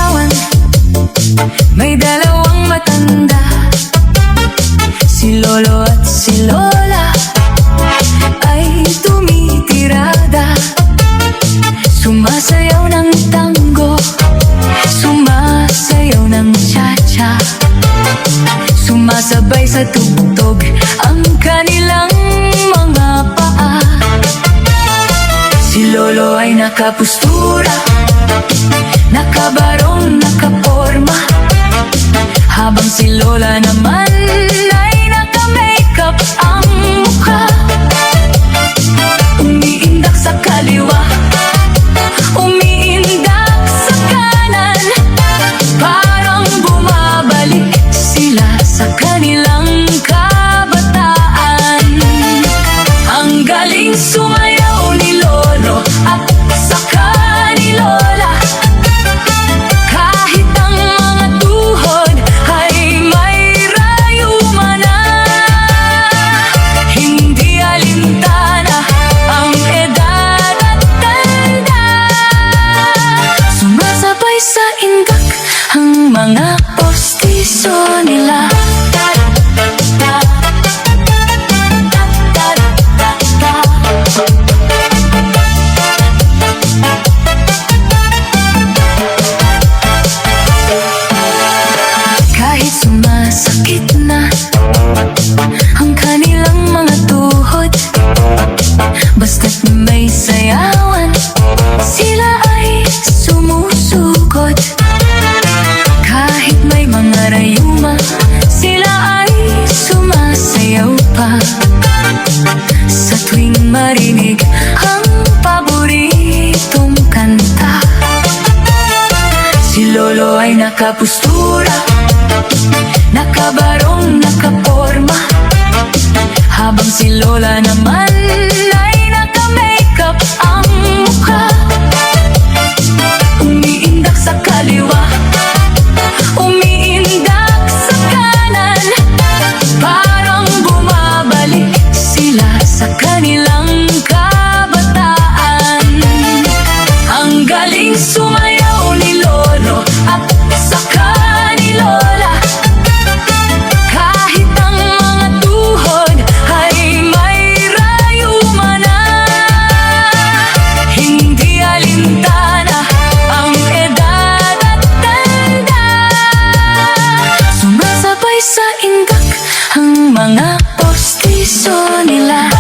sayawan. May dalawang matanda, si Lolo at si Lola, ay tumitirada. Sumasayaw ng tango, sumasayaw ng cha-cha. Sumasabay sa tugtog ang kanilang mga paa. Si Lolo ay nakapustura, nakabarong, nakaporma, habang si Lola naman ay naka-makeup ang mukha. Umiindak sa kaliwa, umiindak sa kanan, parang bumabalik sila sa kanilang kabataan. Ang galing sumayaw ni Lolo at saka ni Lola, kahit ang mga tuhod ay may rayuma na. Hindi alintana ang edad at tanda, sumasabay sa indak ang mga postiso nila. Kahit sumasakit na ang kanilang mga tuhod, basta't may sayawan, sila ay sumusugod. Kahit may mga rayuma, sila ay sumasayaw pa. Sa tuwing marinig ang paboritong kanta, si Lolo ay nakapustura, nakabarong, nakaporma, habang si Lola naman ay naka-makeup ang mukha. Umiindak sa kaliwa, umiindak sa kanan, parang bumabalik sila sa kanilang kabataan. Ang galing sumayaw ni Lolo at saka ni Lola, kahit ang mga tuhod ay may rayuma na. Hindi alintana ang edad at tanda, sumasabay sa indak ang mga postiso nila.